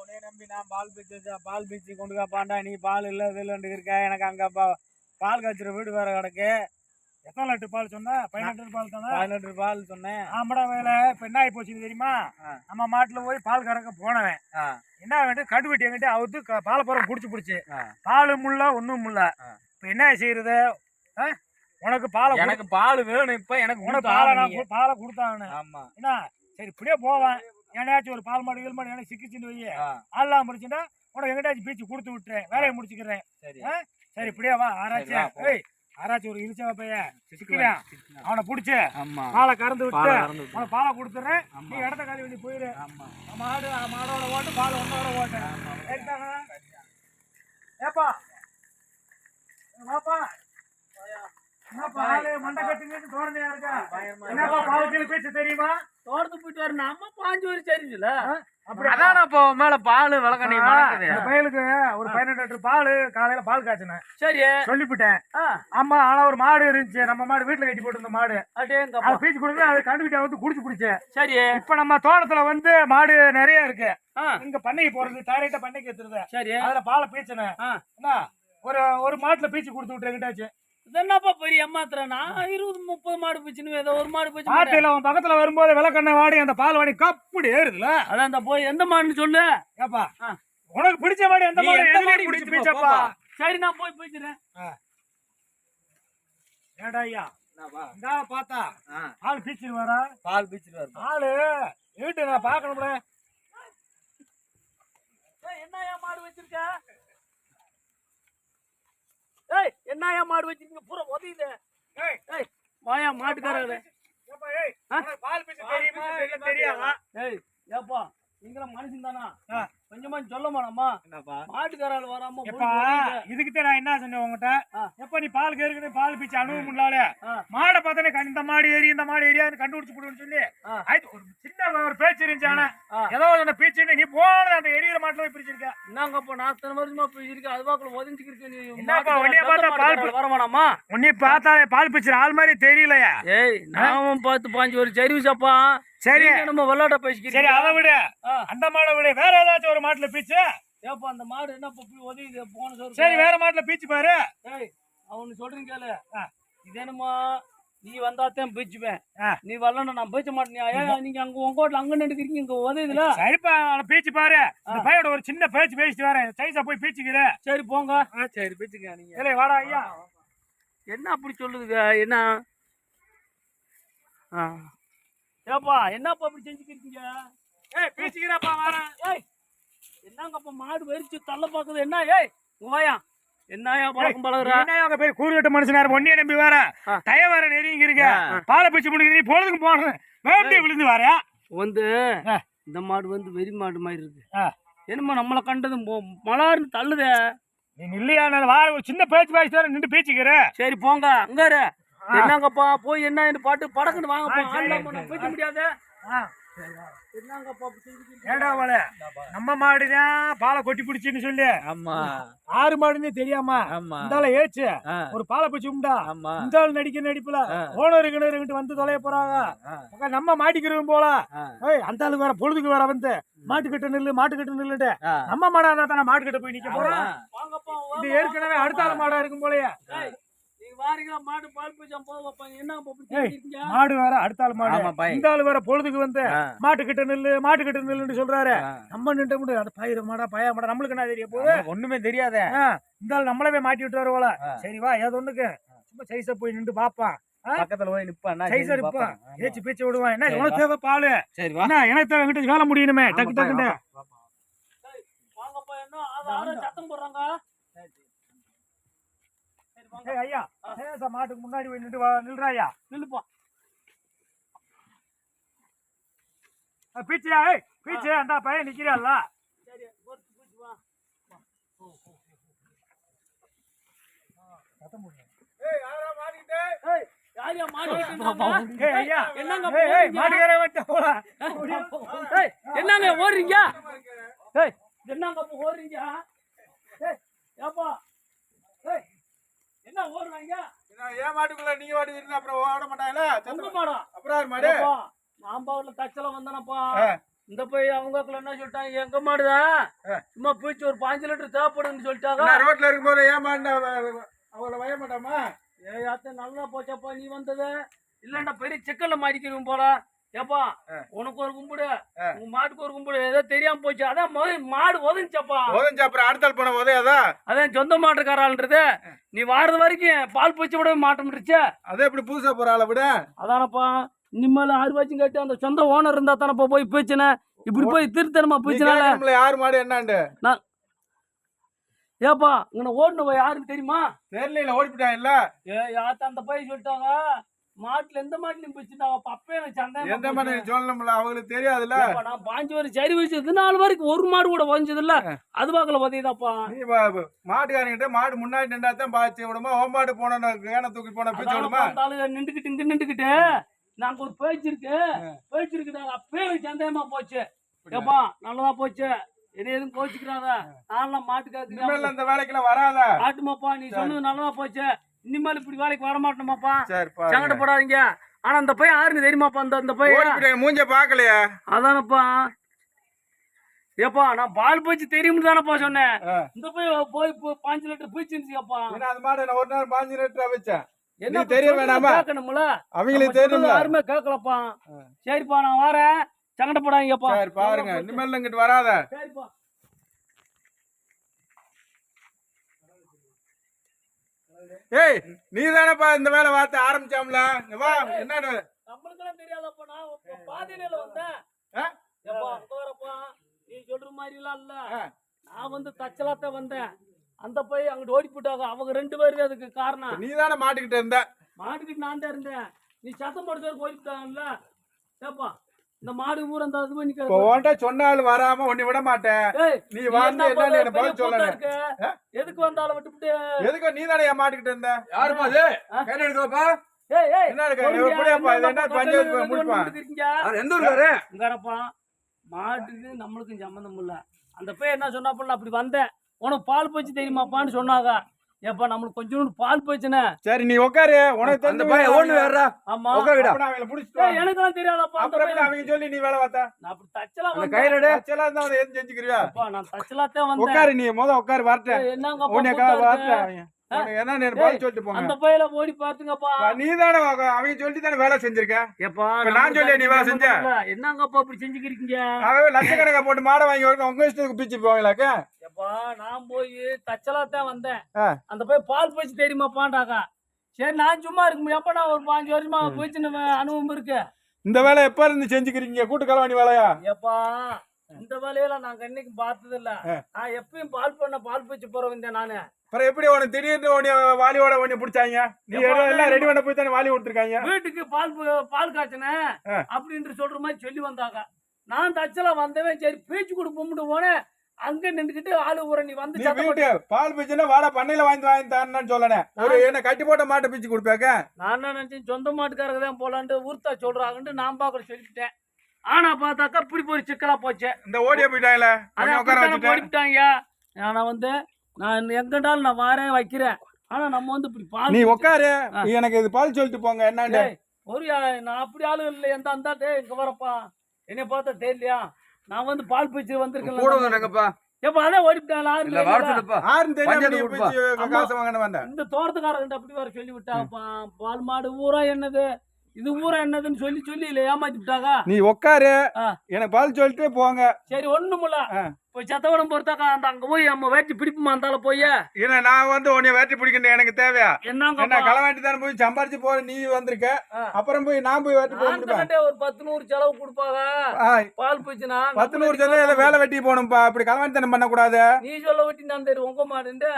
உன்னைய நம்பி நான் பால் பீச்சு வச்சா பால் பீச்சு கொண்டு பாண்டா நீ பால் இல்லை இது இல்லைன்னு இருக்க எனக்கு அங்கே பால் காய்ச்சிற வீடு வேற கிடக்கு. எத்தனை லிட்டர் பால் சொன்ன? 18 லிட்டர் பால் தானே? 18 லிட்டர் பால் சொன்னேன். ஆமாடா வேலை இப்போ என்ன ஆகி போச்சுன்னு தெரியுமா? நம்ம மாட்டில் போய் பால் கறக்க போனவன் என்ன வேண்டிய கண்டு வெட்டி எங்கிட்ட அவுத்து பாலை போகிற பிடிச்சி பால் முள்ள ஒன்றும் முள்ள. இப்போ என்ன செய்யறது? உனக்கு பாலை எனக்கு பால் வேணும். இப்போ எனக்கு உனக்கு பாலை கொடுத்தாங்கன்னு. ஆமா என்ன சரி இப்படியே போவேன். ஏன்னாச்சும் ஒரு பால் மாடு கீழ் மாடு எனக்கு சிக்கிச்சுன்னு வை ஆள்லாம் முடிச்சுட்டா உனக்கு எங்கிட்டாச்சும் பீச்சு கொடுத்து விட்டுறேன், வேலையை முடிச்சுக்கிறேன். சரி இப்படியே வா. ஆராய்ச்சி ஆராய்ச்சி ஒரு இழிச்சவ பையன் சிக்கிறேன், அவனை பிடிச்சி பாலை கறந்து விட்டு அவனை பாலை கொடுத்துட்றேன். நீ இடத்த காலி பண்ணி போயிரு. மாடோட ஓட்டு பால் ஒன்னோட ஓட்டு எடுத்தாங்க. ஏப்பா வாப்பா என்னப்பா ஆளு மண்டை கட்டுங்க தோரணையா இருக்கா? என்னப்பா பால் கீழே பேச்சு தெரியுமா? தோட்டத்து போயிட்டு வரணும். அம்மா பாஞ்சு வரும் சரிஞ்சுல அதான் இப்போ மேல பால் விளக்கணி பயலுக்கு ஒரு 18 லிட்டர் பால் காலையில பால் காய்ச்சினேன். சரி சொல்லிவிட்டேன். ஆமா ஆனா ஒரு மாடு இருந்துச்சு, நம்ம மாடு வீட்டுல கட்டி போட்டு இருந்த மாடு. அது பீச்சு கொடுத்து அதை கண்டுகிட்ட வந்து குடிச்சு. சரி இப்ப நம்ம தோட்டத்துல வந்து மாடு நிறைய இருக்கு. இங்க பண்ணைக்கு போறது டைரக்டா பண்ணைக்கு எடுத்துருது. சரி அதுல பாலை பீச்சினேன். ஒரு மாட்டுல பீச்சு கொடுத்து விட்டுருக்கிட்டாச்சு. என்னப்பா பெரிய ஏமாத்துறேன். நான் 20-30 மாடு போச்சுன்னு ஏதோ ஒரு மாடு போச்சு. மாட்டுல அவன் பக்கத்துல வரும்போது விளக்கண்ண வாடி அந்த பால் வாடி கப்படி ஏறுதுல. அதான் அந்த போய் எந்த மாடுன்னு சொல்லு. ஏப்பா உனக்கு பிடிச்ச மாடு எந்த மாடு பிடிச்சி பீச்சப்பா? சரி நான் போய் பீச்சுறேன். ஏடா ஐயா இந்தா பார்த்தா பால் பீச்சிட்டு வர. பால் பீச்சிட்டு வர பாலு வீட்டு நான் பாக்கணும்ல. என்ன மாடு வச்சிருக்க? என்னையா மாடு வச்சிருக்கீங்க? பூரா உதயுது. வாயா மாட்டுக்காரங்களே. பால் பீச்சு தெரியுமா தெரியாதா? ஏப்பா நீங்கள மனுஷன் தானா? கொஞ்சமா சொல்ல மாட்டோமா? மாட்டுக்காரால் வராம இதுக்கிட்ட நான் என்ன சொன்னேன் உங்ககிட்ட? எப்ப நீ பால் கேருக்கு பால் பீச்சு அனுபவம் இல்லாத மாடை பார்த்தானே இந்த மாடு ஏறி இந்த மாடு ஏரியான்னு கண்டுபிடிச்சு கொடுன்னு சொல்லி ஒரு சின்ன ஒரு பேச்சு இருந்துச்சு. ஆனா ஏதோ ஒரு பீச்சுன்னு நீ போன அந்த எரியிற மாட்டுல போய் பிரிச்சிருக்க. என்னங்கப்பா நான் அத்தனை வருஷமா பிரிச்சிருக்கேன். அதுவாக்குள்ள ஒதுஞ்சிக்கிருக்கு. வரமாடாமா உன்னை பார்த்தாலே பால் பீச்சு ஆள் மாதிரி தெரியலையா? ஏய் நாமும் பார்த்து பாஞ்சு ஒரு சர்வீஸப்பா. சரி நம்ம விளையாட பேசிக்கிறோம். சரி அதை விட அந்த மாடை விட வேற ஏதாச்சும் ஒரு மாட்டுல பீச்சு. ஏப்பா அந்த மாடு என்ன உதவிது போன சொல்ற. சரி வேற மாட்டுல பீச்சு பாரு. ஏய் அவனு சொல்றீங்க கேளு. இது என்னமா நீ வந்தாத்தான் பீச்சுவேன். நீ வரலன்னா நான் பீச்ச மாட்டேன். நீங்க அங்க உங்க வீட்டுல அங்க நின்றுக்கிறீங்க இங்க உதவிதுல. சரிப்பா பீச்சு பாரு. அந்த பையோட ஒரு சின்ன பேச்சு பேசிட்டு வரேன். சைஸா போய் பீச்சுக்கிறேன். சரி போங்க. சரி பீச்சுக்க நீங்க. இல்லை வாடா ஐயா. என்ன அப்படி சொல்லுதுங்க? என்ன ஏப்பா என்னப்பா அப்படி செஞ்சுக்கிறீங்க? பேசிக்கிறப்பா வரேன். என்னங்கப்பா மாடு வெறிச்சு தள்ள பாக்குது. என்ன ஏய் வாயா என்னயா பழக்கம் பழகுற? என்ன பேர் கூறுகட்ட மனுஷனாரு ஒன்னிய நம்பி வர டய வர நெருங்கி இருக்க பாலை பிடிச்சு முடிக்க நீ பொழுதுக்கு போன விழுந்து வர வந்து இந்த மாடு வந்து வெறி மாடு மாதிரி இருக்கு. என்னமா நம்மளை கண்டது மலாருன்னு தள்ளுதே. நீ இல்லையா வார ஒரு சின்ன பேச்சு பேசிட்டு வர நின்று பேச்சுக்கிற. சரி போங்க அங்காரு. என்னங்கப்பா போய் என்ன பாட்டு படக்குன்னு வாங்கப்பா. பேச முடியாது. நம்ம மாடுதான் பாலை கொட்டி பிடிச்சுன்னு சொல்லி ஆறு மாடுன்னு தெரியாம இந்த ஏச்சு ஒரு பாலை பிடிச்சு உண்டா இந்த நடிக்க நடிப்புல ஓனர் கிணறு வந்து தொலைய போறாங்க. நம்ம மாட்டிக்கிறோம் போல அந்த ஆளு வேற பொழுதுக்கு வேற வந்து மாட்டுக்கிட்ட நில்லுட்டு நம்ம மாடா இருந்தா தானே மாட்டுக்கிட்ட போய் நிக்க போறோம். இது ஏற்கனவே அடுத்த ஆள் மாடா இருக்கும் போலயே. மாடு வேற அடுத்த ஆள் மாடு இந்த ஆள் வேற பொழுதுக்கு வந்து மாட்டுக்கிட்ட நில்லுன்னு சொல்றாரு. நம்ம நின்று முடியும் அது பயிர மாடா பய மாடா நம்மளுக்கு என்ன தெரிய போகுது? ஒண்ணுமே தெரியாத இந்த ஆள் நம்மளவே மாட்டி விட்டு போல. சரி வா ஏதோ ஒண்ணுக்கு சும்மா சைஸா போய் நின்று பாப்பான். பக்கத்துல போய் நிப்பான் சைஸா இருப்பான். ஏச்சு பேச்சு விடுவான். என்ன உனக்கு தேவை பாலு? சரி வா எனக்கு தேவை கிட்ட வேலை முடியணுமே டக்கு டக்குன்னு. சத்தம் போடுறாங்க. ஐயா மாட்டுக்கு முன்னாடி போய் நில்றாயா நில்லுப்பா. பீச்சியா பீச்சு அந்த பையன் நிக்கிறாள்ல. என்னங்க ஓடுறீங்க? என்னங்க ஓடுறீங்க? என்ன ஓடுறாங்க? ஏன் மாட்டுக்குள்ள நீங்க வாடி அப்புறம் ஓட மாட்டாங்களா? மாடா அப்புறம் மாடு மாம்பாவுல தச்சல வந்தானப்பா. இந்த போய் அவங்க என்ன சொல்லிட்டாங்க, எங்க மாடுதான் சும்மா போயிச்சு ஒரு 5 லிட்டர் தேவைப்படுதுன்னு சொல்லிட்டாங்க. ரோட்ல இருக்கும்போது ஏமாண்டா அவங்கள வய மாட்டாமா? ஏத்த நல்லா போச்சப்பா நீ வந்தது. இல்லண்டா பெரிய சிக்கல்ல மாட்டிக்கிறோம் போல. ஏப்பா உனக்கு ஒரு கும்பிடு, உங்க மாட்டுக்கு ஒரு கும்பிடு, ஏதோ தெரியாம போச்சு. அதான் மாடு உதஞ்சாப்பா. அப்புறம் அடுத்தால் போன உதயாதான். அதான் சொந்த மாட்டுக்காராள்ன்றது. நீ வாரது வரைக்கும் பால் பூச்சி விடவே மாட்டோம்னுச்சு. அதே இப்படி புதுசா போற ஆளை விட. அதானப்பா இனிமேல 6 வச்சும் கேட்டு அந்த சொந்த ஓனர் இருந்தா தானப்பா போய் போயிச்சுன்னு இப்படி போய் திருத்தனமா போயிச்சுனால யாரு மாடு என்னாண்டு நான் ஏப்பா இங்க ஓடுன போய் யாருக்கு தெரியுமா? தெரியல, ஓடிப்பிட்டான் இல்ல. யாத்த அந்த போய் சொல்லிட்டாங்க மாட்டுல எந்த மாட்டுலயும் போயிச்சுட்டாங்க. அப்பவே எந்த மாடு சொல்லணும்ல, அவங்களுக்கு தெரியாதுல்ல. நான் 5 வரும் சரி வச்சு 4 வரைக்கும் ஒரு மாடு கூட வந்தது இல்ல. அது பாக்கல பத்திதாப்பா. நீ மாட்டுக்காரங்கிட்ட மாடு முன்னாடி நின்றாதான் பாய்ச்சி விடுமா, ஓம்பாடு போன கேன தூக்கி போன பிச்சு விடுமா. நின்றுக்கிட்டு இங்க நின்றுக்கிட்டு நாங்க ஒரு பேச்சிருக்குதாங்க. அப்பவே சந்தேகமா போச்சு. ஏப்பா நல்லதா போச்சு, எதுவும் கோச்சுக்கிறாங்க. நான்லாம் மாட்டுக்காரு அந்த வேலைக்கெல்லாம் வராத ஆட்டுமாப்பா. நீ சொன்னது நல்லதா போச்சு. இனிமேல் இப்படி வேலைக்கு வர மாட்டோமாப்பா. சங்கடப்படாதீங்க. ஆனா அந்த பையன் யாருன்னு தெரியுமாப்பா? அந்த பையன் மூஞ்ச பாக்கலையா? அதானப்பா. ஏப்பா நான் பால் போச்சு தெரியும்னு தானப்பா சொன்னேன். இந்த பையன் போய் 5 லிட்டர் போயிச்சுப்பா. அது மாடு ஒரு நாள் 5 லிட்டர் வச்சேன். என்ன தெரிய வேணாமா? கேட்கணும்ல, அவங்களுக்கு தெரியும். யாருமே கேட்கலப்பா. சரிப்பா நான் வரேன், சங்கடப்படாதீங்கப்பா. பாருங்க இனிமேல் இங்கிட்டு வராத. சரிப்பா. ஏய் நீ தானப்பா இந்த வேலை பார்த்து ஆரம்பிச்சாம்ல, வா. என்ன நம்மளுக்கெல்லாம் தெரியாதப்பா. நான் பாதியில வந்தேன். ஏப்பா அங்க வரப்பா நீ சொல்ற மாதிரி எல்லாம் இல்ல. நான் வந்து தச்சலாத்த வந்தேன். அந்த போய் அங்கிட்டு ஓடி போட்டாங்க. அவங்க 2 பேரும் அதுக்கு காரணம். நீ தானே மாட்டுக்கிட்ட இருந்த. மாட்டுக்கிட்டு நான் தான் இருந்தேன். நீ சத்தம் போட்டு போயிட்டாங்கல்ல. ஏப்பா இந்த மாடு ஊர் அந்த இது பண்ணி சொன்னாலும் வராம உன்னை விட மாட்டேன். நீ வந்து என்ன பதில் சொல்லணும். எதுக்கு வந்தாலும் விட்டுவிட்டு எதுக்கு நீ தானே என் மாட்டுக்கிட்ட இருந்த? யாருப்பா அது? கையில எடுக்கப்பா. என்ன இருக்கு? எப்படியாப்பா இது? என்ன பஞ்சாயத்து முடிப்பான்? எந்த ஊர்ல இங்கறப்பா மாட்டுக்கு நம்மளுக்கும் சம்பந்தம் இல்ல. அந்த பேர் என்ன சொன்னாப்பா, அப்படி வந்தேன் உனக்கு பால் போச்சு தெரியுமாப்பான்னு சொன்னாங்க. ஏப்பா நம்மளுக்கு கொஞ்சோண்டு பால் போச்சுனே. சரி நீ உட்காரு. உனக்கு அந்த பையன் ஓடு வேறா. ஆமா உட்காருடா. அப்ப அவங்கள புடிச்சிட்டு எனக்குலாம் தெரியாதப்பா. அப்புறம் அவங்க சொல்லி நீ வேலை பார்த்தா? நான் அப்படி தச்சலாம் அந்த கைரடே தச்சலாம் தான் அதை எது செஞ்சுக்கிறியா? அப்பா நான் தச்சலாத்தே வந்தேன். உட்காரு நீ உட்காரு வரட்ட. என்னங்க உனக்கு வரட்ட. என்ன நீ பால் சொல்லிட்டு போங்க. அந்த பையல ஓடி பாத்துங்கப்பா. நீ தானே அவங்க சொல்லி தானே வேலை செஞ்சிருக்க. ஏப்பா நான் சொல்லி நீ வேலை செஞ்ச. என்னங்கப்பா இப்படி செஞ்சுக்கிறீங்க? அவ லட்சக்கணக்கா போட்டு மாடை வாங்கி வரணும். உங்க இஷ்டத்துக்கு பிச்சு போவீங்களாக்க? ஏப்பா நான் போய் தச்சலாத்தான் வந்தேன். அந்த போய் பால் போச்சு தெரியுமாப்பாண்டாக்கா. சரி நான் சும்மா இருக்க முடியும். அப்ப நான் ஒரு 5 வருஷமா போயிச்சு அனுபவம் இருக்கு. இந்த வேலை எப்ப இருந்து செஞ்சுக்கிறீங்க? கூட்டு கலவாணி வேலையா? ஏப்பா இந்த வேலையில நான் கண்ணுக்கு பார்த்தது இல்ல. நான் எப்பயும் பால் போச்சு போறவன் நானு. அப்புறம் எப்படி உனக்கு திடீர்னு வாலியோட ஒண்ணு பிடிச்சாங்க? நீ எல்லாம் ரெடி பண்ண போய் தானே வாலி கொடுத்துருக்காங்க. வீட்டுக்கு பால் காய்ச்சினேன் அப்படின்ட்டு சொல்ற மாதிரி சொல்லி வந்தாங்க. நான் தச்சலாம் வந்தவன் சரி பேச்சு கொடுப்போம்னு போனேன். அங்க நின்றுகிட்டு ஆளு ஊற நீ வந்து பால் பிச்சுன்னா வாடா பண்ணையில வாங்கி தான்னு சொல்லனேன். ஒரு என்ன கட்டி போட்ட மாட்டை பிச்சு கொடுப்பாக்க. நான் என்ன நினைச்சேன் சொந்த மாட்டுக்காரங்க தான் போலான்ட்டு ஊர்த்தா சொல்றாங்கன்ட்டு நான் பாக்குற சொல்லிட்டேன். ஆனா பார்த்தாக்கா இப்படி போய் சிக்கலா போச்சு. இந்த ஓடிய போயிட்டாங்களே போயிட்டாங்க. ஆனா வந்து நான் எங்கடாலும் நான் வாரேன் வைக்கிறேன். ஆனா நம்ம வந்து இப்படி பால் நீ உட்காரு. எனக்கு இது பால் சொல்லிட்டு போங்க. என்னன்னு ஒரு நான் அப்படி ஆளு இல்லை. எந்த அந்த இங்க வரப்பா என்னைய பார்த்தா தெரியலையா? நான் வந்து பால் பிச்சு வந்திருக்கேன். எப்ப அதான் ஓடிட்டாங்க. இந்த தோட்டத்துக்காரங்க அப்படி வர சொல்லி விட்டாங்கப்பா. பால் மாடு ஊரா என்னது இது ஊரா என்னதுன்னு சொல்லி இல்ல ஏமாத்தி விட்டாங்க. நீ உட்காரு. எனக்கு பால் சொல்லிட்டு போங்க. சரி ஒண்ணுமில்ல. போய் சத்தவடம் பொறுத்தாக்கா அந்த அங்க போய் நம்ம வேட்டி பிடிப்புமா இருந்தாலும் போய் ஏன்னா நான் வந்து உன்னை வேட்டி பிடிக்கணும் எனக்கு தேவையா? என்ன களவாண்டி தானே போய் சம்பாரிச்சு போற நீ வந்திருக்க. அப்புறம் போய் நான் போய் வேட்டி போட்டு ஒரு 10-100 செலவு கொடுப்பாங்க. பால் போச்சுன்னா 10-100 செலவு வேலை வெட்டி போகணும்பா. அப்படி களவாண்டி தானே பண்ண கூடாது. நீ சொல்ல வெட்டி நான் தெரியும் உங்க மாடுண்டு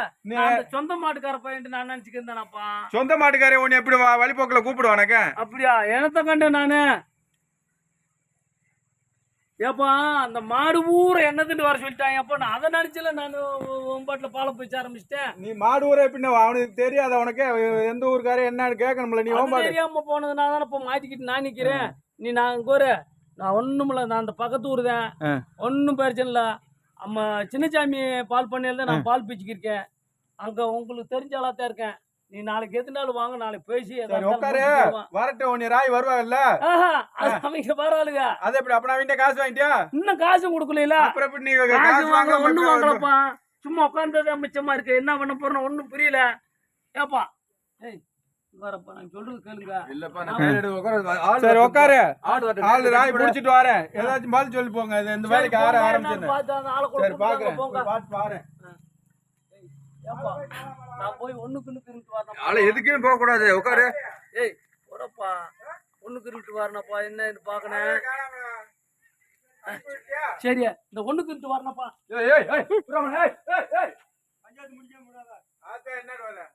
சொந்த மாட்டுக்கார பையன் நான் நினைச்சுக்கிறேன்ப்பா. சொந்த மாட்டுக்காரே உன்னை எப்படி வழிபோக்கில கூப்பிடுவானக்க? அப்படியா? எனத்த கண்டேன் நானு. ஏப்பா அந்த மாடு ஊரை என்னதுன்னு வர சொல்லிட்டாங்க. அப்ப நான் அதை நினைச்சல நான் பாட்டுல பாலம் போயிச்சு ஆரம்பிச்சிட்டேன். நீ மாடு ஊரை பின்ன அவனுக்கு தெரியாத உனக்கு எந்த ஊருக்கார என்னன்னு கேட்கணும்ல. நீ தெரியாம போனதுனால தானே இப்ப மாட்டிக்கிட்டு நான் நிக்கிறேன். நீ நான் கூறு நான் ஒண்ணுமில்ல. நான் அந்த பக்கத்து ஊர் தான். ஒன்னும் பிரச்சனை இல்ல. சின்னசாமி பால் பண்ணையில தான் நான் பால் பிச்சுக்கிருக்கேன். அங்க உங்களுக்கு தெரிஞ்சாலாத்தான் இருக்கேன். நீ நாளைக்கு எதுனாலும் வாங்க, நாளைக்கு பேசி சரி உட்காரு, வரட்டும். உன்னை ராய் வருவாங்கல்ல, அவங்க வராளுங்க. அது எப்படி? அப்ப நான் வீட்டை காசு வாங்கிட்டியா? இன்னும் காசும் கொடுக்கல. அப்புறம் எப்படி நீ காசு காசு வாங்க வாங்க ஒண்ணும் வாங்கலப்பா. சும்மா உட்கார்ந்தது மிச்சமா இருக்கு. என்ன பண்ண போறோம் ஒண்ணும் புரியல. ஏப்பா ஏய் வரப்பா, நான் சொல்றது கேளுங்க. இல்லப்பா, நான் கையெடு உட்காரு. சரி உட்காரு, ஆளு ராய் புடிச்சிட்டு வரேன். ஏதாச்சும் பதில் சொல்லி போங்க. இந்த வேலைக்கு ஆற ஆரம்பிச்சேன். சரி பாக்குறேன், பாத்து பாரு. ஏப்பா நான் போய் ஒண்ணுக்கு திருட்டு வரணும். ஆளு எதுக்குமே போக கூடாது, உட்காரு. ஏய் வரப்பா, ஒண்ணுக்கு திருட்டு வரணும்ப்பா. என்னன்னு பாக்கணும். சரி இந்த ஒண்ணுக்கு திருட்டு வரணும்ப்பா. ஏய் ஏய் ஏய் புறாம, ஏய் ஏய் ஏய் பஞ்சாயத்து முடிக்க முடியாதா? ஆத்தா என்ன வர?